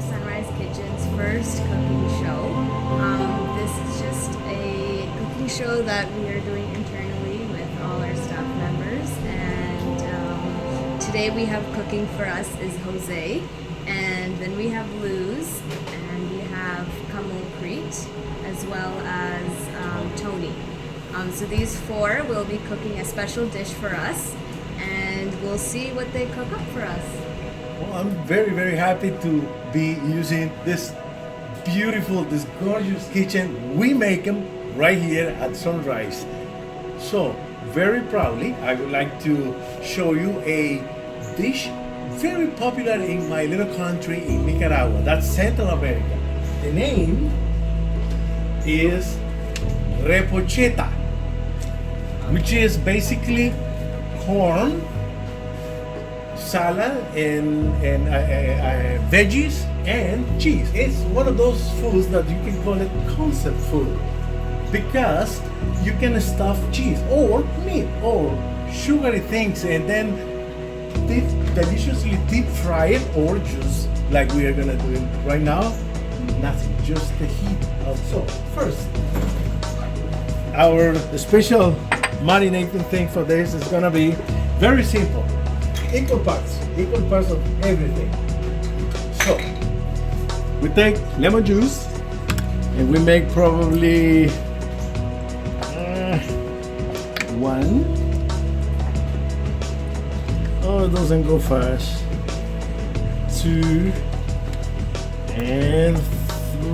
to Sunrise Kitchen's first cooking show. This is just a cooking show that we are doing internally with all our staff members. And today we have cooking for us is Jose, and then we have Luz, and we have Camel Crete, as well as Tony. So these four will be cooking a special dish for us, and we'll see what they cook up for us. Well, I'm very, very happy to be using this beautiful, this gorgeous kitchen. We make them right here at Sunrise. So, very proudly, I would like to show you a dish very popular in my little country in Nicaragua. That's Central America. The name is Repocheta, which is basically corn, salad, and veggies and cheese. It's one of those foods that you can call it concept food because you can stuff cheese or meat or sugary things and then deliciously deep fry it, or just like we are gonna do it right now. Nothing, just the heat of. So first, our special marinating thing for this is gonna be very simple. Equal parts of everything. So we take lemon juice and we make probably one. Oh, it doesn't go fast. 2 and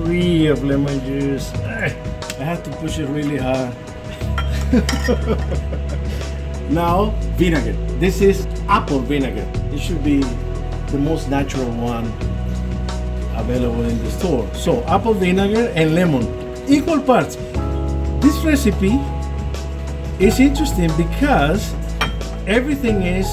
3 of lemon juice. I have to push it really hard. Now, vinegar. This is apple vinegar. It should be the most natural one available in the store. So, apple vinegar and lemon, equal parts. This recipe is interesting because everything is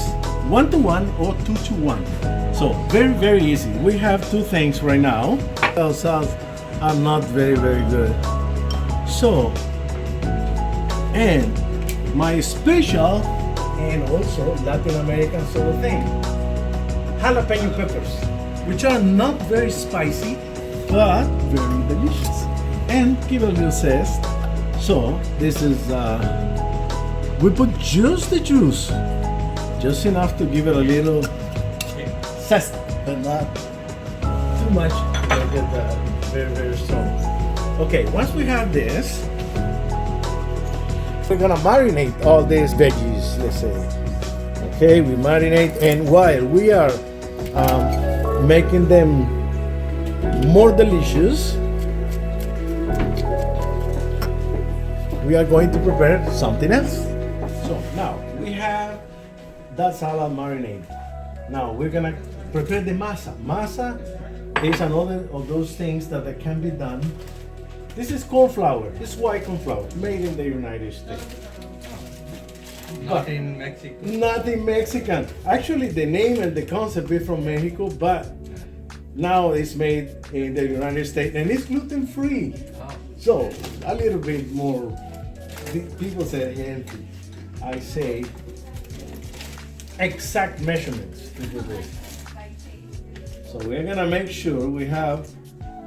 1-to-1 or 2-to-1. So, very, very easy. We have two things right now. Ourselves are not very, very good. So, and my special and also Latin American sort of thing, jalapeno peppers, which are not very spicy but very delicious and give a little zest. So this is we put just the juice, just enough to give it a little zest, but not too much to get very, very strong. Okay, once we have this, we're gonna marinate all these veggies, let's say. Okay, we marinate, and while we are making them more delicious, we are going to prepare something else. So now we have that salad marinade. Now we're gonna prepare the masa. Masa is another of those things that can be done. This is corn flour. This is white corn flour, made in the United States. Not in Mexico. Not in Mexican. Actually, the name and the concept is from Mexico, but now it's made in the United States and it's gluten free. Oh. So a little bit more. People say healthy. I say exact measurements to do this. So we're gonna make sure we have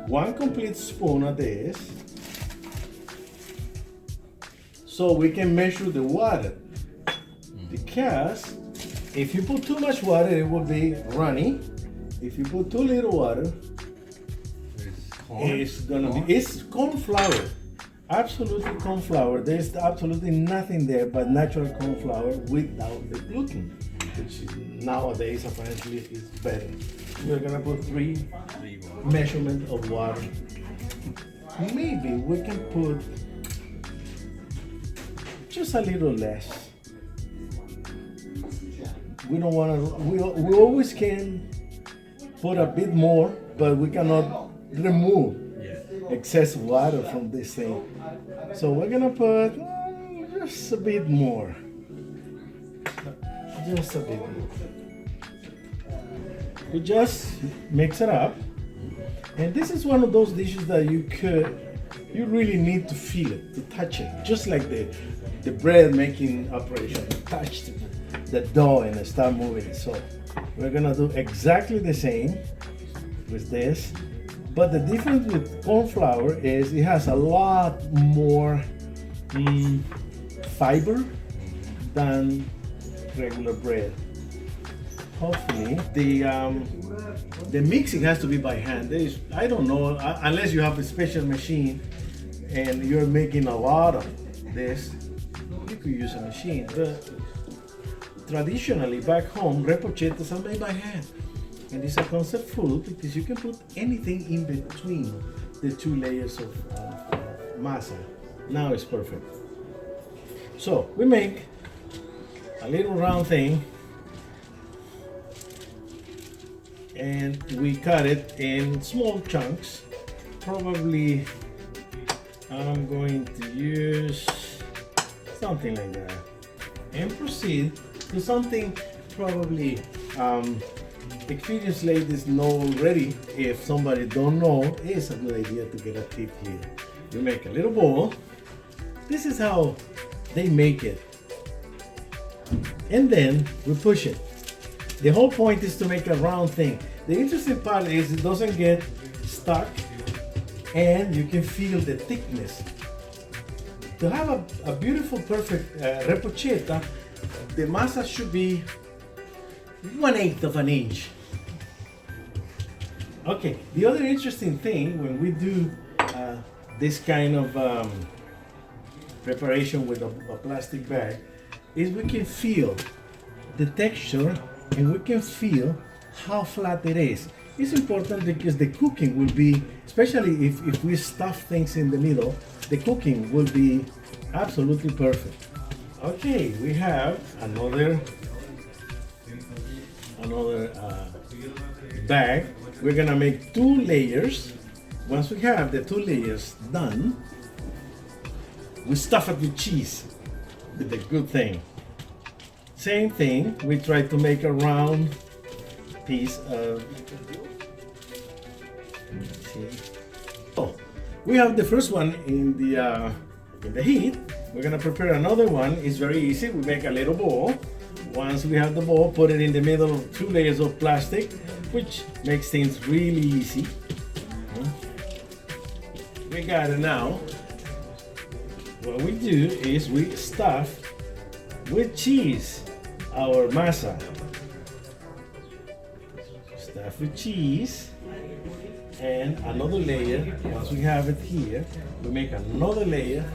1 complete spoon of this, so we can measure the water. Because if you put too much water, it will be runny. If you put too little water, it's gonna be. It's corn flour, absolutely corn flour. There's absolutely nothing there but natural corn flour without the gluten, which nowadays apparently is better. We're gonna put 3 measurement of water. Maybe we can put just a little less. We don't want to. We always can put a bit more, but we cannot remove excess water from this thing. So we're gonna put just a bit more. Just a bit more. We just mix it up, and this is one of those dishes that you really need to feel it, to touch it, just like the bread making operation. Touch the dough and start moving it. So we're gonna do exactly the same. with this. But the difference with corn flour is it has a lot more fiber than regular bread. Hopefully, the mixing has to be by hand. I don't know, unless you have a special machine and you're making a lot of this, you could use a machine. But traditionally, back home, repochetas are made by hand. And it's a concept food because you can put anything in between the two layers of masa. Now it's perfect. So we make a little round thing and we cut it in small chunks. Probably I'm going to use something like that and proceed to something probably experienced ladies know already. If somebody don't know, it's a good idea to get a tip here. You make a little bowl. This is how they make it. And then we push it. The whole point is to make a round thing. The interesting part is it doesn't get stuck and you can feel the thickness. To have a beautiful, perfect repocheta, the masa should be 1/8 of an inch. Okay, the other interesting thing when we do this kind of preparation with a plastic bag is we can feel the texture and we can feel how flat it is. It's important because the cooking will be, especially if we stuff things in the middle, the cooking will be absolutely perfect. Okay, we have another bag. We're gonna make 2 layers. Once we have the 2 layers done, we stuff it with cheese, with the good thing. Same thing, we try to make a round piece of cheese. Oh, we have the first one in the heat. We're gonna prepare another one. It's very easy. We make a little bowl. Once we have the bowl, put it in the middle of 2 layers of plastic, which makes things really easy. We got it now. What we do is we stuff with cheese our masa. Stuff with cheese and another layer. Once we have it here, we make another layer.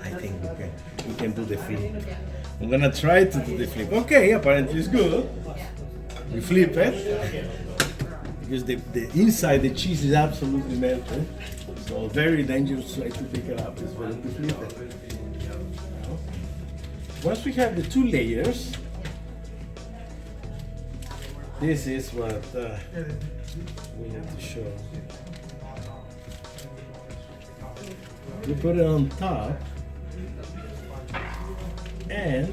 I think we can do the flip. I'm gonna try to do the flip. Okay, apparently it's good. We flip it because the inside the cheese is absolutely melted. So very dangerous to try to pick it up. It's better to flip it. Once we have the 2 layers, this is what we need to show. We put it on top, and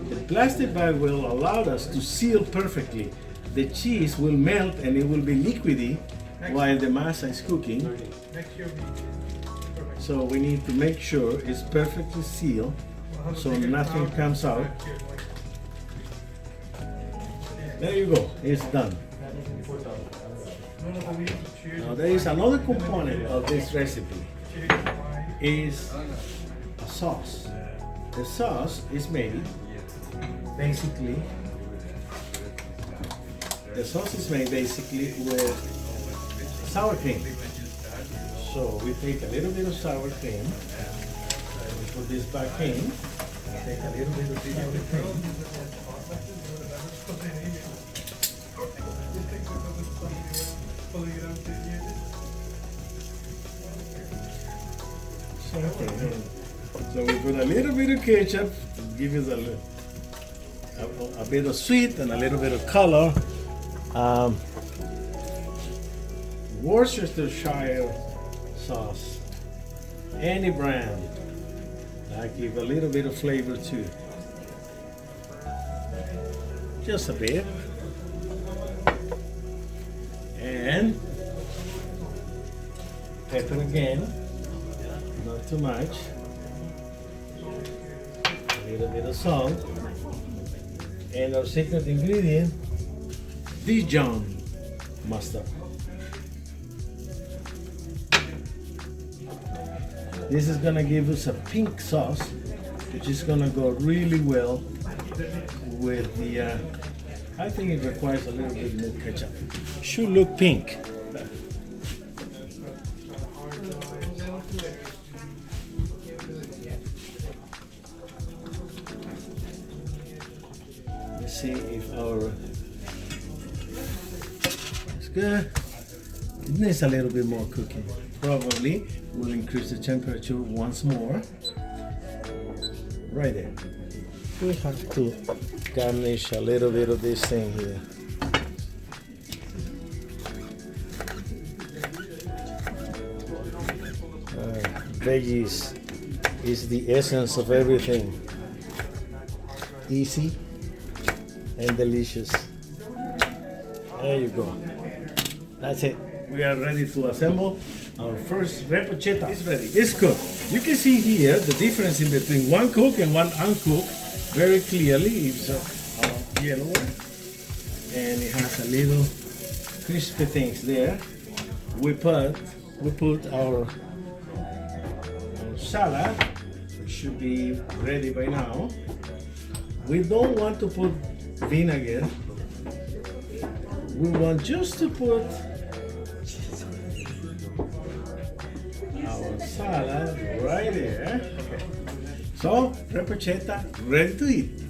the plastic bag will allow us to seal perfectly. The cheese will melt and it will be liquidy while the masa is cooking. So we need to make sure it's perfectly sealed so nothing comes out. There you go, it's done. Now there is another component of this recipe, is a sauce. The sauce is made basically with sour cream. So we take a little bit of sour cream, and we put this back in, take a little bit of sour cream. So we put a little bit of ketchup to give us a bit of sweet and a little bit of color. Worcestershire sauce, any brand, I give a little bit of flavor too. Just a bit. And pepper again, not too much. A little bit of salt, and our secret ingredient, Dijon mustard. This is gonna give us a pink sauce, which is gonna go really well with the, I think it requires a little bit more ketchup. Should look pink. Let's see if our, it's good. It needs a little bit more cooking. Probably we'll increase the temperature once more. Right there. We have to garnish a little bit of this thing here. Veggies is the essence of everything. Easy and delicious. There you go. That's it. We are ready to assemble our first repocheta. It's ready. It's cooked. You can see here the difference in between one cooked and one uncooked very clearly. It's yellow and it has a little crispy things there. We put our salad. It should be ready by now. We don't want to put vinegar. We want just to put our salad right there. So, repocheta ready to eat.